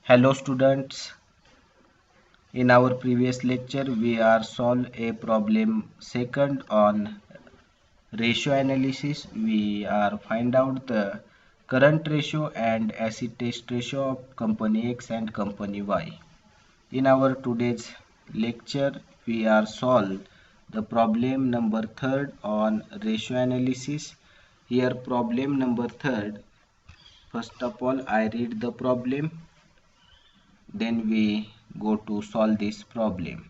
Hello students, in our previous lecture we are solve a problem second on ratio analysis. We are find out the current ratio and acid test ratio of company X and company Y. In our today's lecture we are solve the problem number third on ratio analysis. Here problem number third. First of all I read the problem, then we go to solve this problem.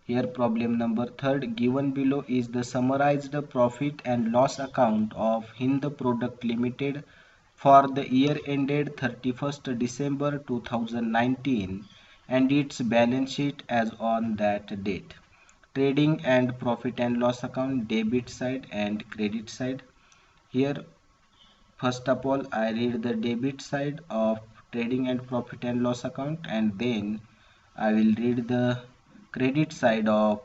Here problem number third, given below is the summarized profit and loss account of Hind Product Limited for the year ended 31st December 2019 and its balance sheet as on that date. Trading and profit and loss account, debit side and credit side. Here first of all I read the debit side of trading and profit and loss account, and then I will read the credit side of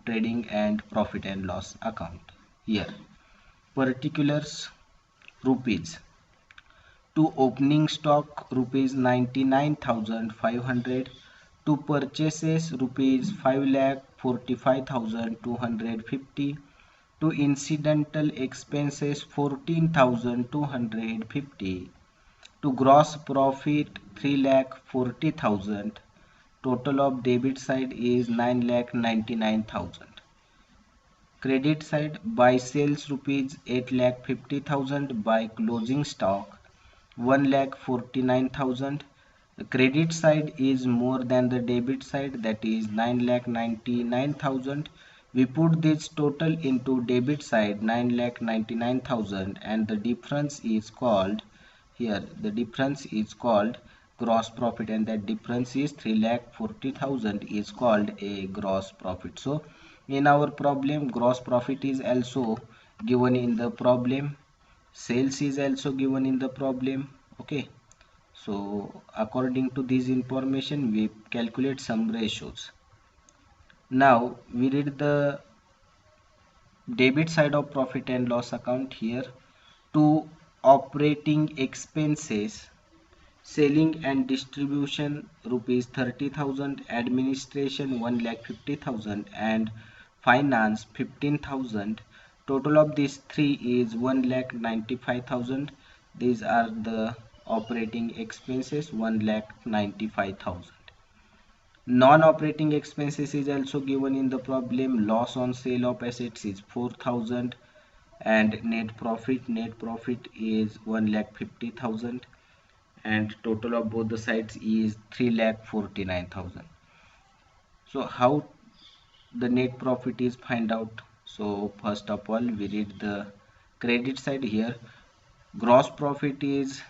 trading and profit and loss account. Here particulars: rupees to opening stock rupees 99,500, to purchases rupees 5,45,250, to incidental expenses 14,250, to gross profit 3,40,000. Total of debit side is 9,99,000. Credit side, buy sales rupees 8,50,000, buy closing stock 1,49,000. The credit side is more than the debit side, that is 9,99,000. We put this total into debit side 9,99,000, and the difference is called, here the difference is called gross profit, and that difference is 3,40,000 is called a gross profit. So in our problem gross profit is also given in the problem, sales is also given in the problem. Okay, so according to this information we calculate some ratios. Now we read the debit side of profit and loss account. Here, to operating expenses, selling and distribution rupees 30,000, administration 1,50,000, and finance 15,000. Total of these three is 1,95,000. These are the operating expenses, 1,95,000. Non-operating expenses is also given in the problem. Loss on sale of assets is 4,000, and net profit is 1,50,000, and total of both the sides is 3,49,000. So how the net profit is find out? So first of all we read the credit side. Here gross profit is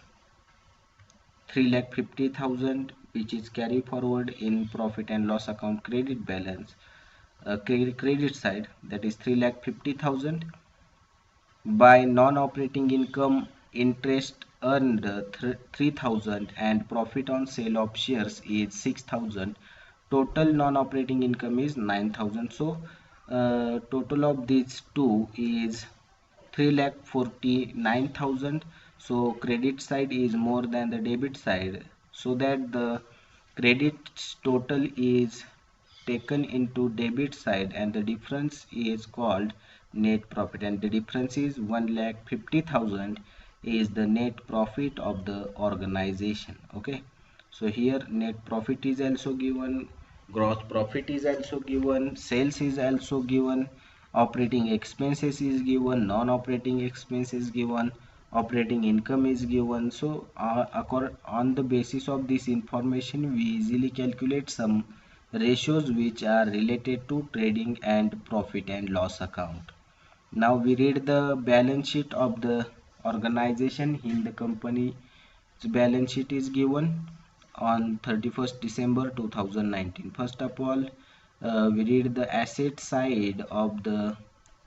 3,50,000, which is carry forward in profit and loss account credit balance, credit side, that is 3,50,000. By non-operating income, interest earned 3,000, and profit on sale of shares is 6,000. Total non-operating income is 9,000. So total of these two is 3,49,000. So credit side is more than the debit side, so that the credit total is taken into debit side, and the difference is called net profit, and the difference is 1,50,000 is the net profit of the organization. Okay, so here net profit is also given, gross profit is also given, sales is also given, operating expenses is given, non-operating expenses given, operating income is given. So on the basis of this information we easily calculate some ratios which are related to trading and profit and loss account. Now we read the balance sheet of the organization. In the company balance sheet is given on 31st December 2019. First of all we read the asset side of the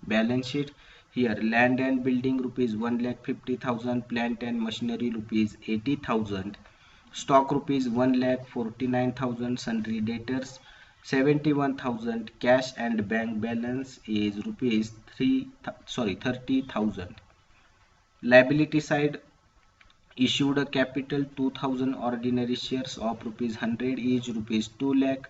balance sheet. Here land and building rupees 1,50,000, plant and machinery rupees 80,000, stock rupees 1,49,000, sundry debtors 71,000, cash and bank balance is rupees 30,000. Liability side, Issued a capital 2000 ordinary shares of rupees 100 each, rupees 2 lakh.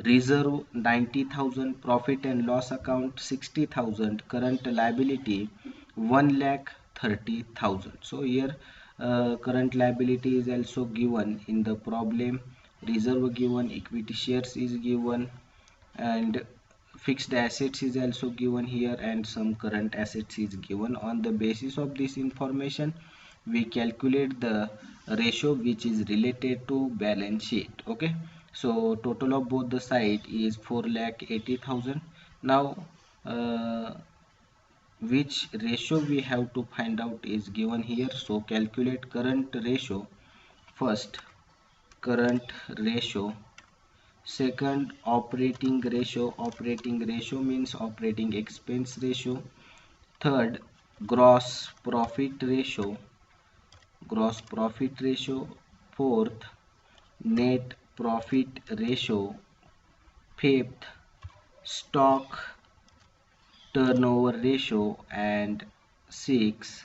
Reserve 90,000, profit and loss account 60,000, current liability 1 lakh 30,000. So here current liability is also given in the problem, reserve given, equity shares is given, and fixed assets is also given here, and some current assets is given. On the basis of this information, we calculate the ratio which is related to balance sheet. Okay, so total of both the side is 4,80,000. Now which ratio we have to find out is given here. So calculate current ratio first, current ratio. Second, operating ratio. Operating ratio means operating expense ratio. Third, gross profit ratio. Gross profit ratio. Fourth, net profit ratio. Fifth, stock turnover ratio. And six,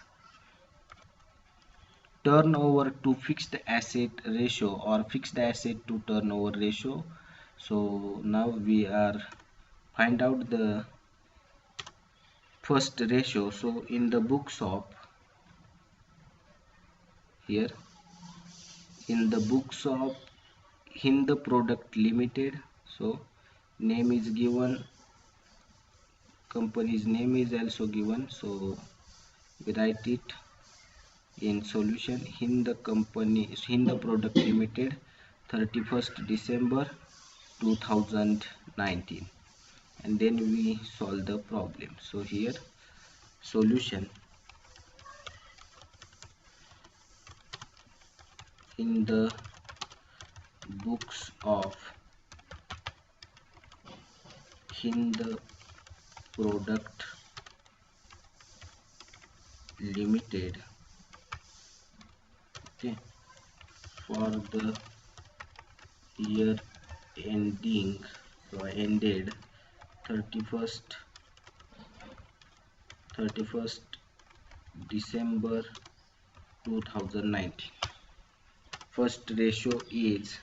turnover to fixed asset ratio or fixed asset to turnover ratio. So now we are find out the first ratio. So in the books of here, in the books of Hind Product Limited, so name is given, company's name is also given, so we write it in solution. Hind Product Limited, 31st December 2019, and then we solve the problem. So here solution, in the books of Hind Product Limited, okay, for the year ending, so ended 31st December 2019. First ratio is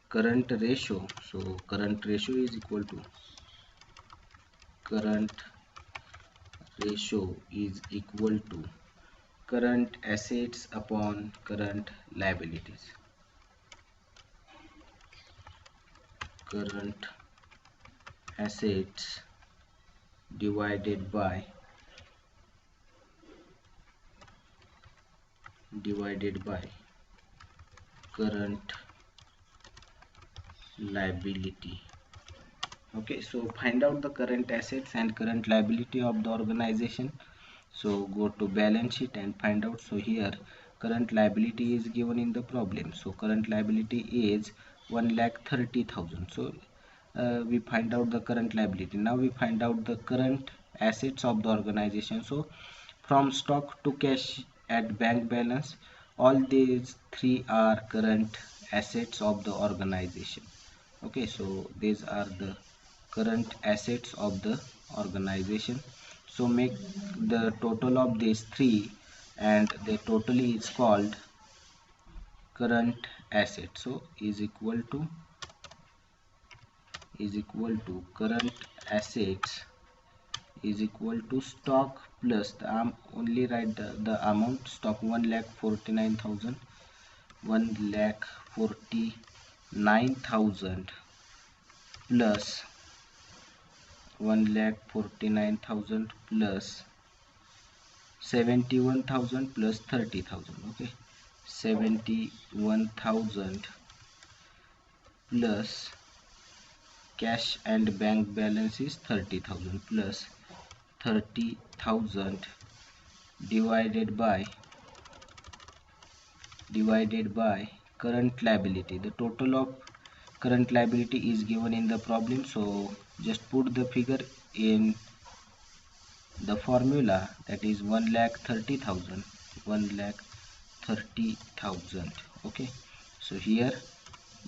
current ratio. So current ratio is equal to current current assets upon current liabilities. Current assets divided by current liability. Okay, so find out the current assets and current liability of the organization. So go to balance sheet and find out. So here current liability is given in the problem. So current liability is 1,30,000. So we find out the current liability. Now we find out the current assets of the organization. So from stock to cash at bank balance, all these three are current assets of the organization. Okay, so these are the current assets of the organization. So make the total of these three, and the totally is called current asset. So is equal to current assets is equal to stock plus the only write the amount. Stock 1,49,000, 1,49,000 plus 1,49,000 plus 71,000 plus 30,000. Okay, 71,000 plus cash and bank balance is 30,000 plus 30,000 divided by current liability. The total of current liability is given in the problem, so just put the figure in the formula, that is 1,30,000, 1,30,000. Okay, so here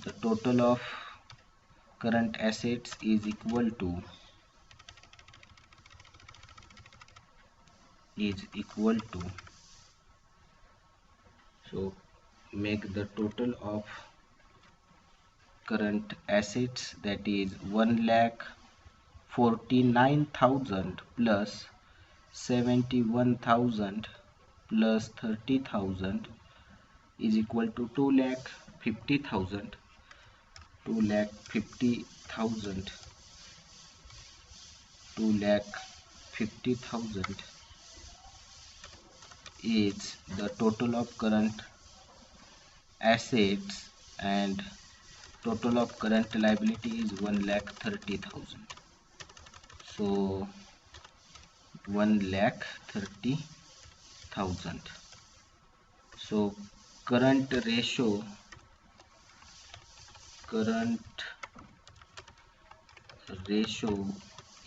the total of current assets is equal to So make the total of current assets, that is 1,49,000 plus 71,000 plus 30,000 is equal to 2,50,000. 2,50,000 2,50,000 is the total of current assets, and total of current liability is 1,30,000. So 1,30,000. So current ratio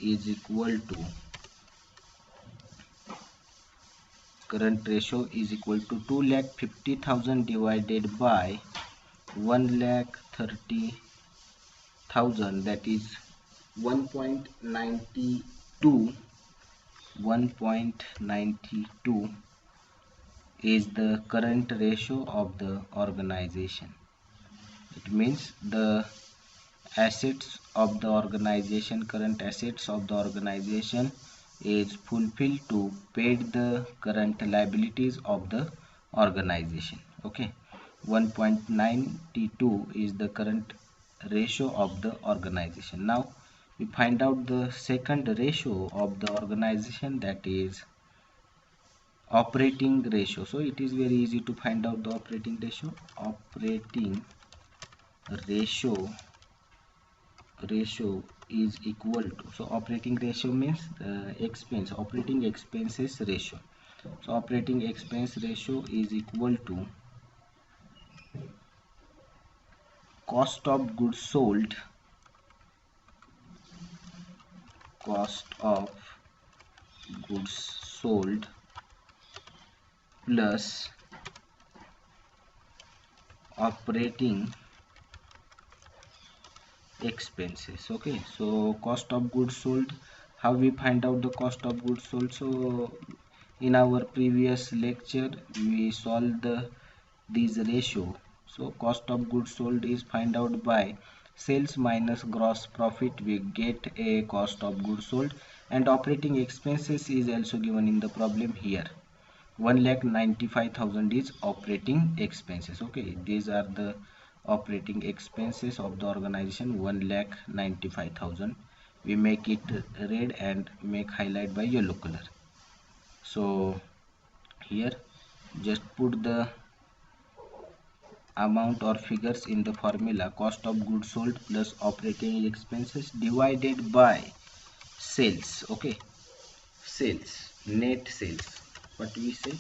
is equal to current ratio is equal to 2,50,000 divided by 1,30,000, that is 1.92. 1.92 is the current ratio of the organization. It means the assets of the organization, current assets of the organization is fulfilled to pay the current liabilities of the organization. Okay, 1.92 is the current ratio of the organization. Now we find out the second ratio of the organization, that is operating ratio. So it is very easy to find out the operating ratio. Ratio is equal to, so operating ratio means operating expenses ratio. So operating expense ratio is equal to cost of goods sold plus operating expenses. Okay, so cost of goods sold, how we find out the cost of goods sold? So in our previous lecture we solved this ratio. So cost of goods sold is find out by sales minus gross profit, we get a cost of goods sold, and operating expenses is also given in the problem here. 1,95,000 is operating expenses. Okay, these are the operating expenses of the organization, 1,95,000. we make it red and make highlight by yellow color. So here just put the amount or figures in the formula, cost of goods sold plus operating expenses divided by sales. Okay, net sales, what we say,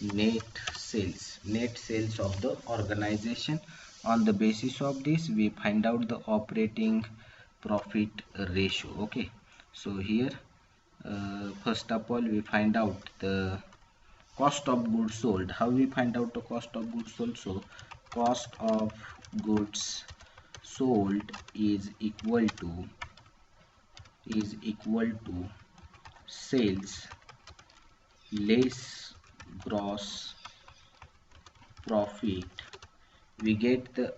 net sales of the organization. On the basis of this we find out the operating profit ratio. Okay, so here first of all we find out the cost of goods sold. How we find out the cost of goods sold? So cost of goods sold is equal to sales less gross profit. We get the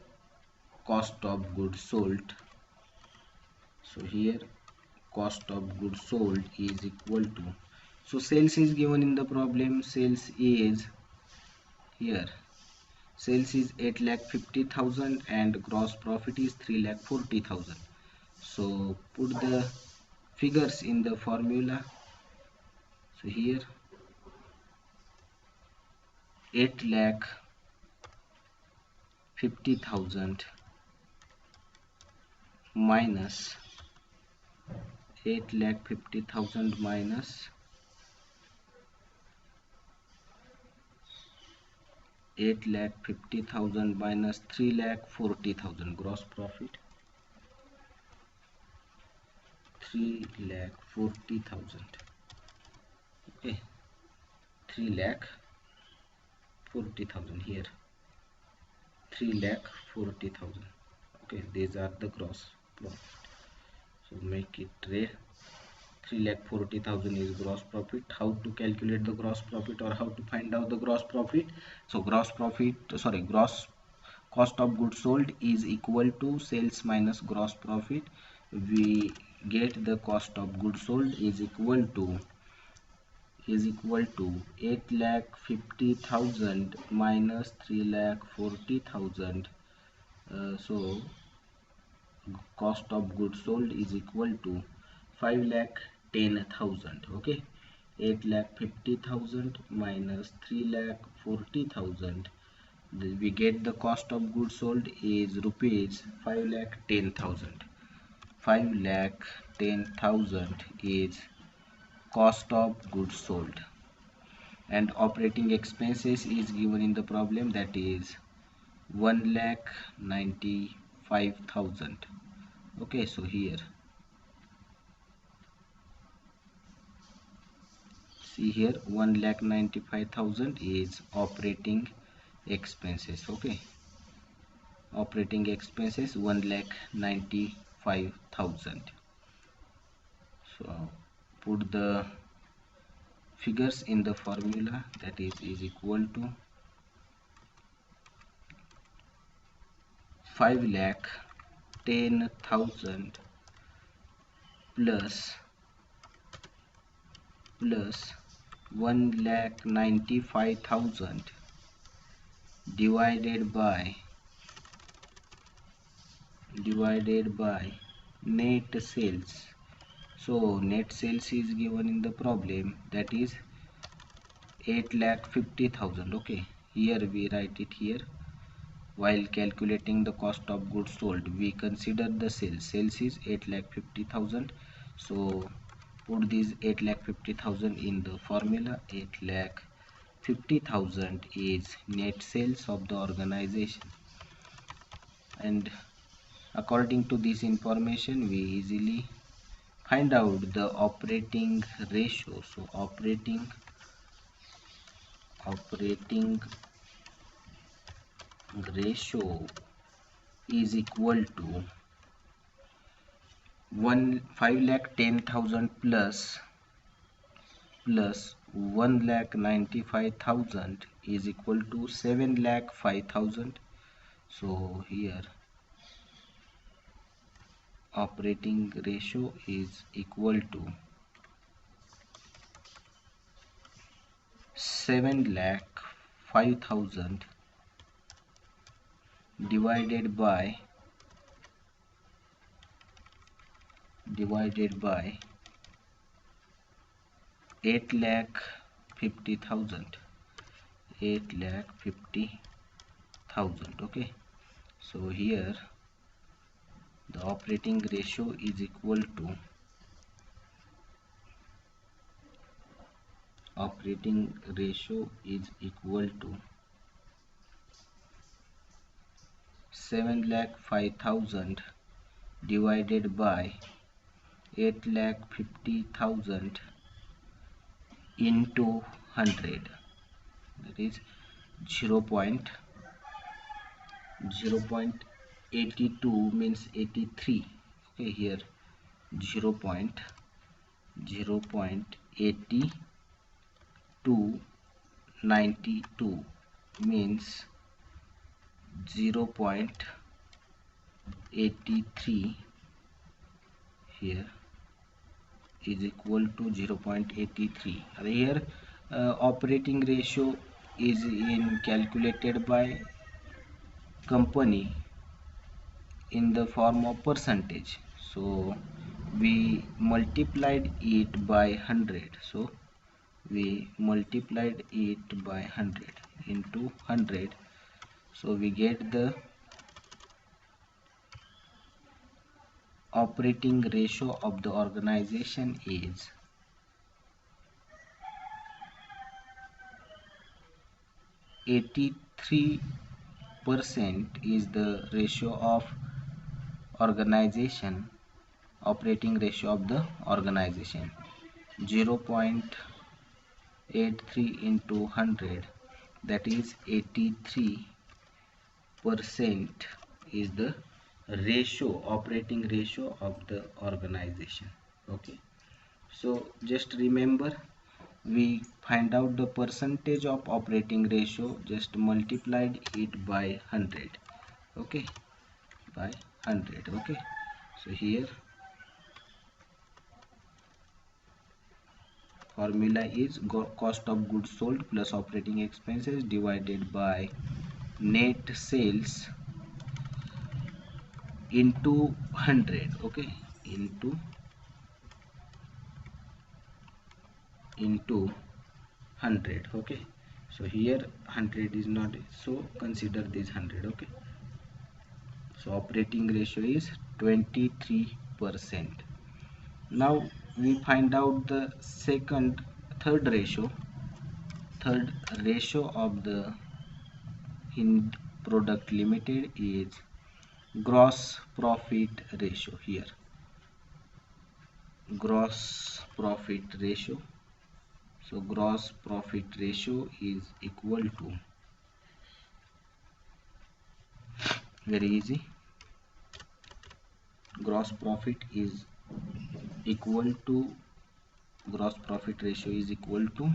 cost of goods sold. So here cost of goods sold is equal to, so sales is given in the problem. Sales is here, sales is 8,50,000 and gross profit is 3,40,000. So put the figures in the formula. So here 8,50,000 minus 8,50,000 minus 8,50,000 minus 3,40,000 gross profit, 3,40,000. Okay, 3,40,000 here, 3,40,000. Okay, these are the gross profit. So make it red, 3,40,000 is gross profit. How to calculate the gross profit or how to find out the gross profit? So gross cost of goods sold is equal to sales minus gross profit. We get the cost of goods sold is equal to 8,50,000 minus 3,40,000. So cost of goods sold is equal to 5,10,000. Okay, 8,50,000 minus 3,40,000. We get the cost of goods sold is rupees 5,10,000. 5,10,000 is cost of goods sold, and operating expenses is given in the problem, that is 1,95,000. Okay, so here see here 1,95,000 is operating expenses. Okay, operating expenses 1,95,000. So put the figures in the formula, that is equal to 5,10,000 plus 1,95,000 divided by net sales. So net sales is given in the problem, that is 8,50,000. Okay, here we write it here. While calculating the cost of goods sold, we consider the sales is 8,50,000. so put this 8,50,000 in the formula. 8,50,000 is net sales of the organization, and according to this information we easily find out the operating ratio. So operating ratio is equal to 5,10,000 plus 1,95,000 is equal to 7,05,000. So here operating ratio is equal to 7,05,000 divided by 8,50,000. Okay, so here the operating ratio is equal to 7,05,000 divided by 8,50,000 into 100, that is 0.82 means 83. Okay, here 0.8292 means 0.83 here is equal to 0.83. Here operating ratio is calculated by company in the form of percentage. So we multiplied it by 100. So we multiplied it by 100 into 100. So we get the operating ratio of the organization is 83% is the ratio of organization, operating ratio of the organization. 0.83 into 100, that is 83% is the ratio, operating ratio of the organization. Okay, So just remember, we find out the percentage of operating ratio, just multiplied it by 100. Okay, by 100. Okay, so here formula is cost of goods sold plus operating expenses divided by net sales into 100. Okay, into 100. Okay, so here 100 is not, so consider this 100. Okay, so operating ratio is 23%. Now we find out the third ratio of the Hind product limited is gross profit ratio. Here gross profit ratio, so gross profit ratio is equal to, very easy, gross profit is equal to, gross profit ratio is equal to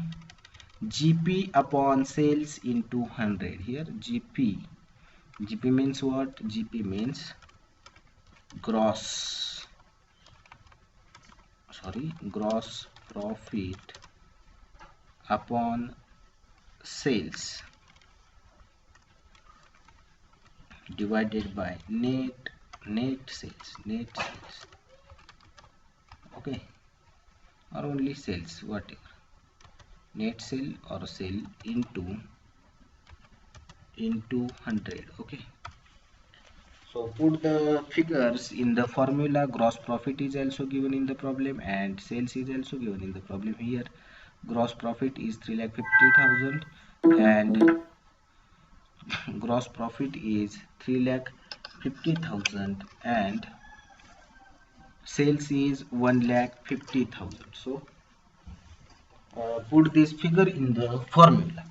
GP upon sales into 100. Here GP means what? GP means gross profit upon sales divided by net sales. Okay, or only sales, whatever, net sale or sale into 100. Okay, so put the figures in the formula. Gross profit is also given in the problem and sales is also given in the problem. Here gross profit is 3,50,000 and gross profit is 3,50,000 and sales is 1,50,000. So put this figure in the formula.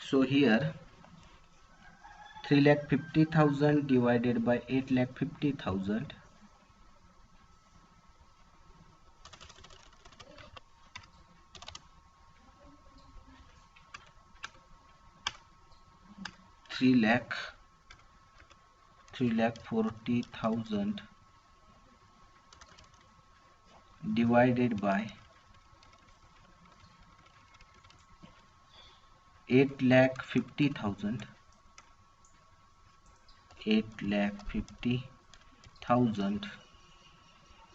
So here 3,50,000 divided by 8,50,000, three lakh 40,000 divided by 8,50,000,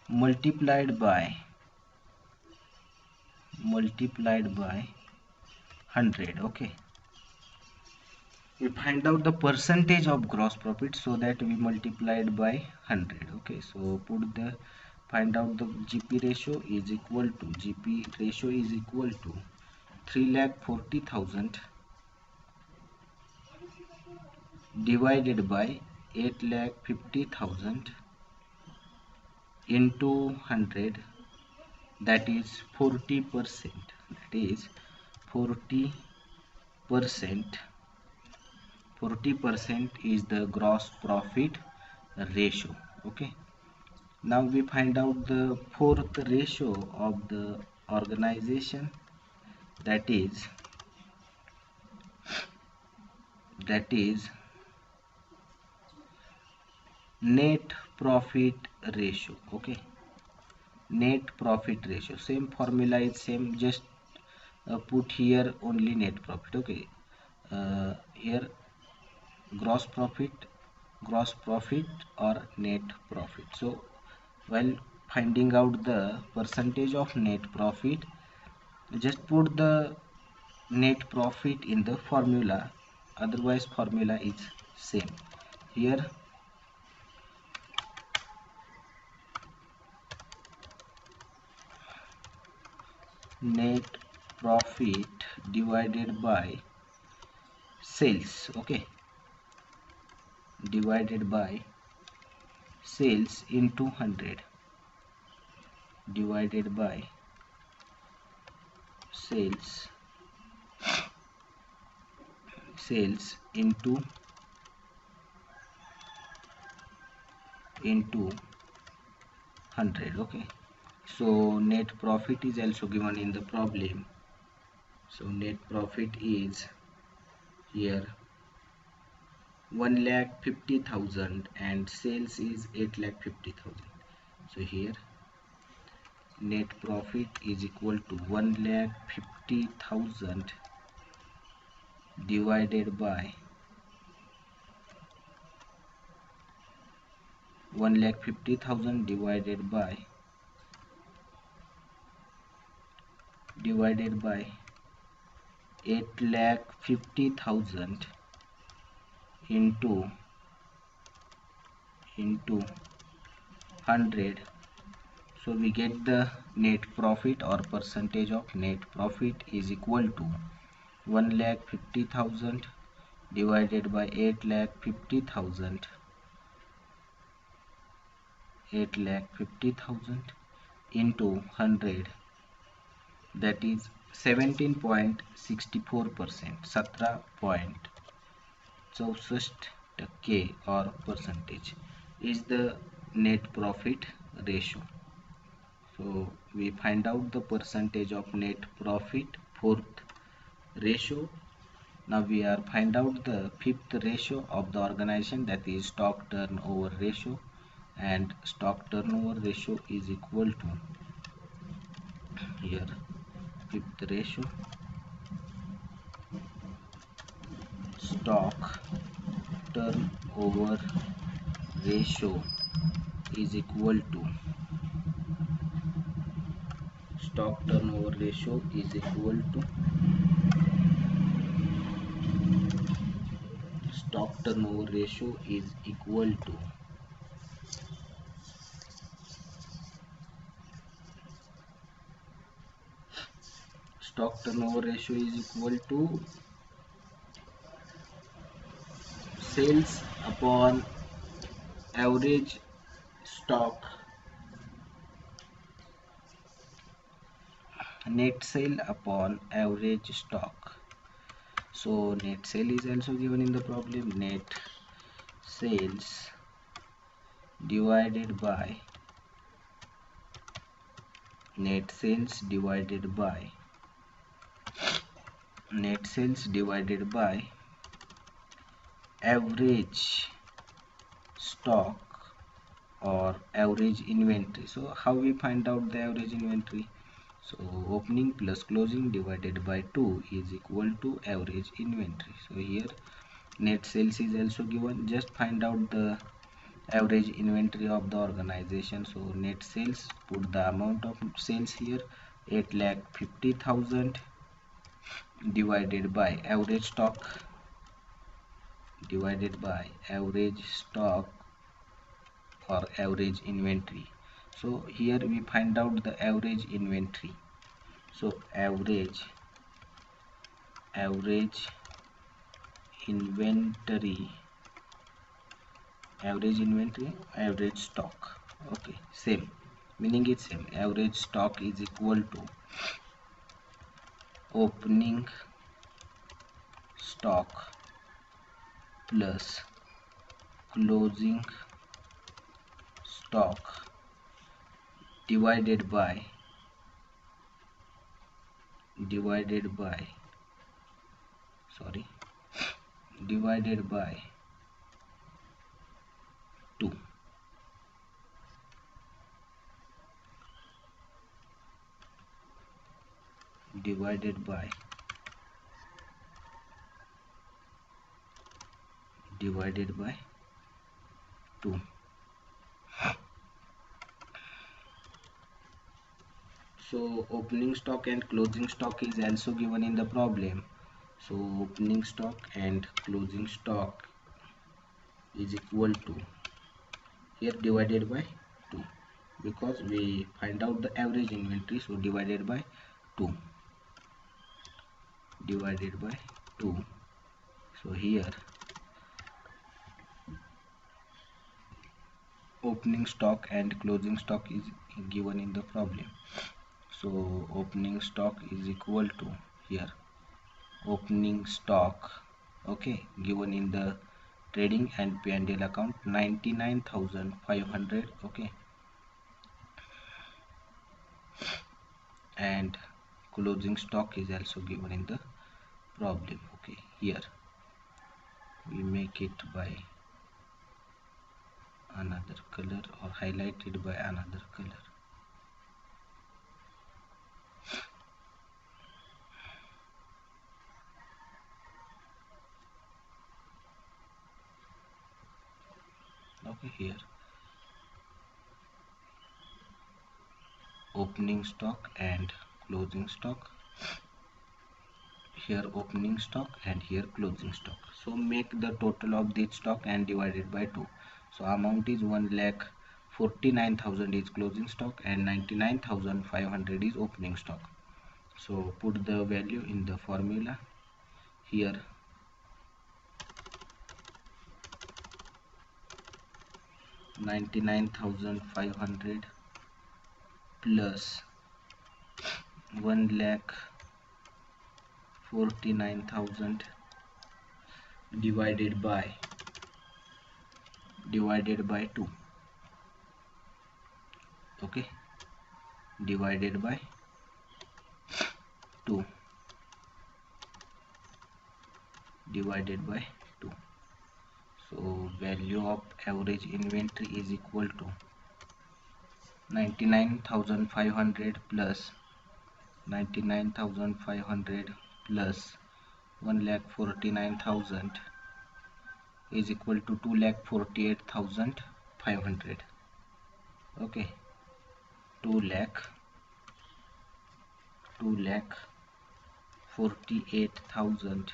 multiplied by 100. Okay, we find out the percentage of gross profit, so that we multiplied by 100. Okay, so find out the GP ratio is equal to 3,40,000 divided by 8,50,000 into 100, that is 40%. That is 40%. 40% is the gross profit ratio. Okay, now we find out the fourth ratio of the organization, that is net profit ratio. Okay, net profit ratio, same formula is same, just put here only net profit. Okay, here gross profit or net profit. So while finding out the percentage of net profit, just put the net profit in the formula, otherwise formula is same. Here net profit divided by sales. Okay, divided by sales into 100, divided by sales sales into 100. Okay, so net profit is also given in the problem. So net profit is here 1,50,000 and sales is 8,50,000. So here net profit is equal to 1,50,000 divided by 1,50,000 divided by 8,50,000 into 100. So we get the net profit or percentage of net profit is equal to 1,50,000 divided by 8,50,000 into 100, that is 17.64%, 17.64% or percentage is the net profit ratio. So we find out the percentage of net profit, fourth ratio. Now we are find out the fifth ratio of the organization, that is stock turnover ratio, and stock turnover ratio is equal to here fifth ratio, stock turnover ratio is equal to stock turnover ratio is equal to stock turnover ratio is equal to stock turnover ratio is equal to sales upon average stock, net sale upon average stock. So net sale is also given in the problem. Net sales divided by net sales divided by average stock or average inventory. So how we find out the average inventory? So opening plus closing divided by 2 is equal to average inventory. So here net sales is also given. Just find out the average inventory of the organization. So net sales, put the amount of sales here, 8,50,000 divided by average stock or average inventory. So here we find out the average inventory. So average inventory, average stock. Okay, same, meaning it's same. Average stock is equal to opening stock plus closing stock divided by 2. Divided by 2. So opening stock and closing stock is also given in the problem. So opening stock and closing stock is equal to here divided by 2, because we find out the average inventory. So divided by 2. So here opening stock and closing stock is given in the problem. So opening stock is equal to here opening stock okay, given in the trading and P&L account 99,500, okay, and closing stock is also given in the problem. Okay, here we make it by another color or highlighted by another color. Okay, here opening stock and closing stock, here opening stock and here closing stock. So make the total of this stock and divide it by 2. So amount is 1,49,000 is closing stock and 99,500 is opening stock. So put the value in the formula. Here 99,500 plus 1,49,000 divided by 2. Okay, divided by 2, divided by 2. So value of average inventory is equal to 99,500 plus 99,500 plus 1,49,000 is equal to 2,48,500. Okay, 2,48,000,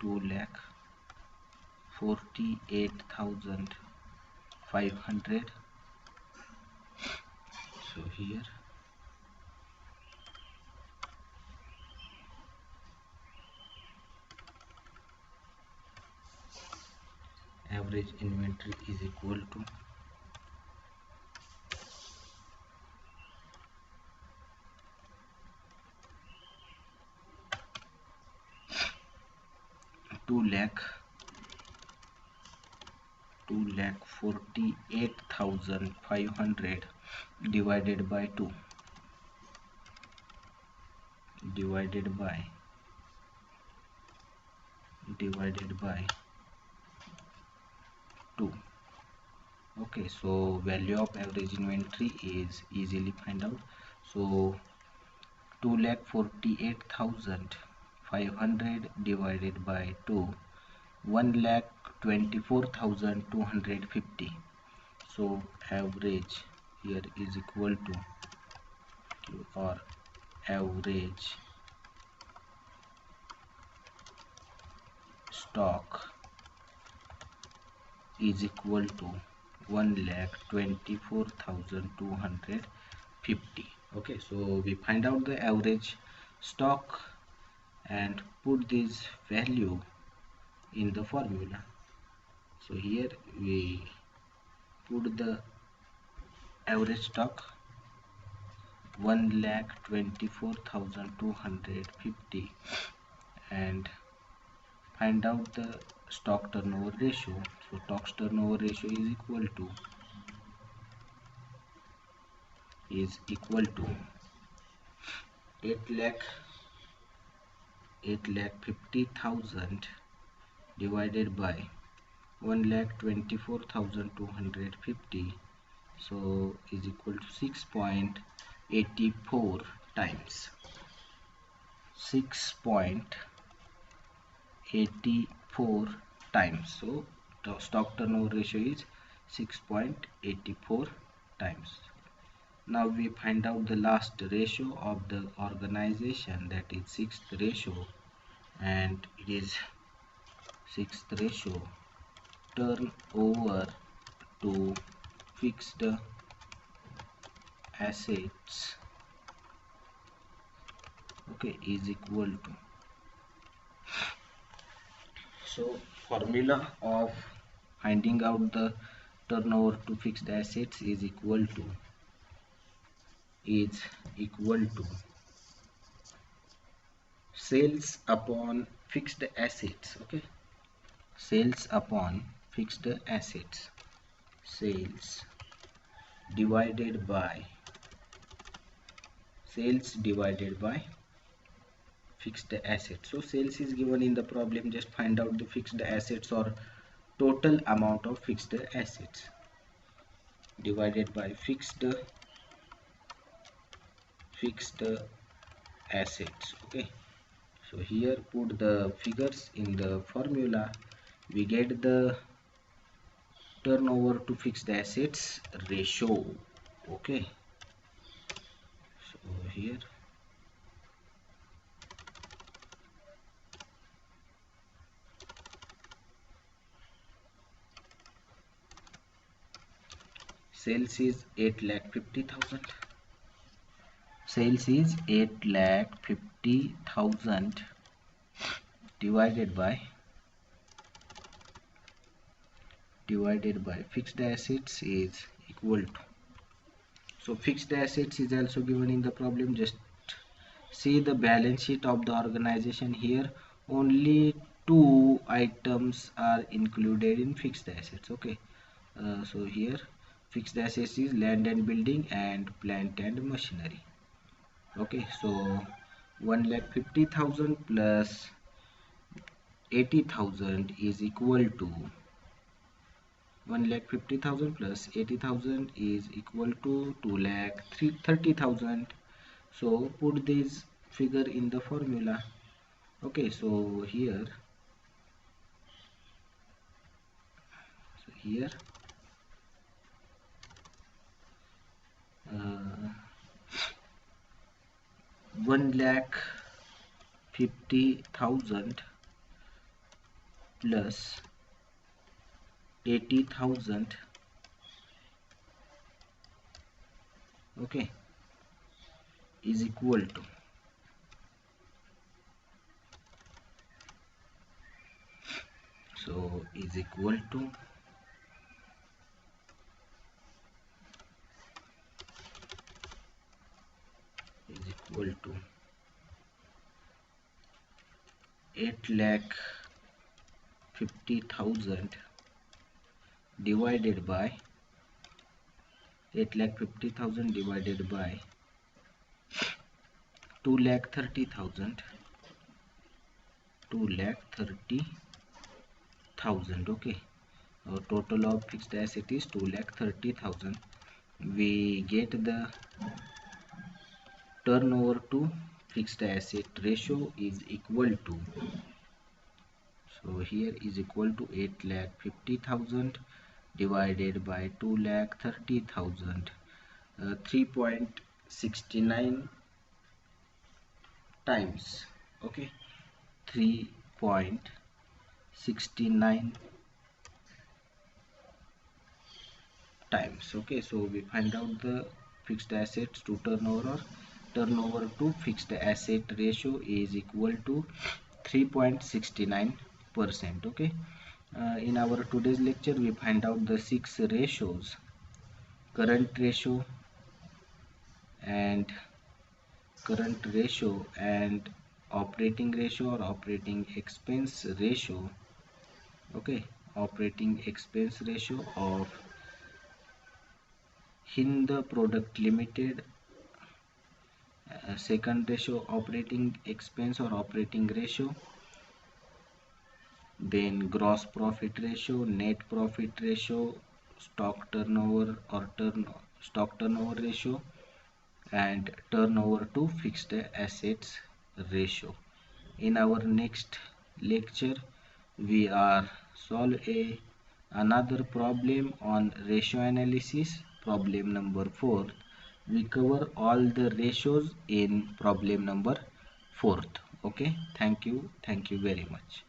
2,48,500. So here average inventory is equal to 2,48,500 divided by 2, divided by 2. Okay, so value of average inventory is easily find out. So 2,48,500 divided by 2, 1,24,250. So average here is equal to, or average stock is equal to 1,24,250. Okay, so we find out the average stock and put this value in the formula. So here we put the average stock 1,24,250 and find out the stock turnover ratio. So stock turnover ratio is equal to 8,50,000 divided by 1,24,250, so is equal to 6.84 times. 6.84 times. So the stock turnover ratio is 6.84 times. Now we find out the last ratio of the organization, that is sixth ratio, and it is sixth ratio turnover to fixed assets, okay, is equal to, so formula of finding out the turnover to fixed assets is equal to sales upon fixed assets. Okay, sales upon fixed assets, sales divided by fixed assets. So sales is given in the problem, just find out the fixed assets or total amount of fixed assets divided by fixed assets. Okay, so here put the figures in the formula, we get the turnover to fixed assets ratio. Okay, so here sales is 8,50,000. Sales is 8,50,000 divided by fixed assets is equal to, so fixed assets is also given in the problem. Just see the balance sheet of the organization. Here only two items are included in fixed assets. Okay, so here fixed assets is land and building and plant and machinery. Okay, so 1,50,000 plus 80,000 is equal to 1,50,000 plus 80,000 is equal to 2,30,000. So put this figure in the formula. Okay, so here uh, 1,50,000 plus 80,000, okay, is equal to, so is equal to 8,50,000 divided by 2,30,000. Okay, our total of fixed asset is 2,30,000. We get the turnover to fixed asset ratio is equal to, so here is equal to 8,50,000 divided by 2,30,000, 3.69 times. Okay, 3.69 times. Okay, so we find out the fixed assets to turnover, or turnover to fixed asset ratio is equal to 3.69%. Okay, in our today's lecture we find out the 6 ratios: current ratio and operating ratio or operating expense ratio. Okay, operating expense ratio of Hind Product Limited. Second ratio, operating expense or operating ratio. Then gross profit ratio, net profit ratio, stock turnover or stock turnover ratio, and turnover to fixed assets ratio. In our next lecture we are solve another problem on ratio analysis, problem number 4. We cover all the ratios in problem number 4th. Okay, thank you very much.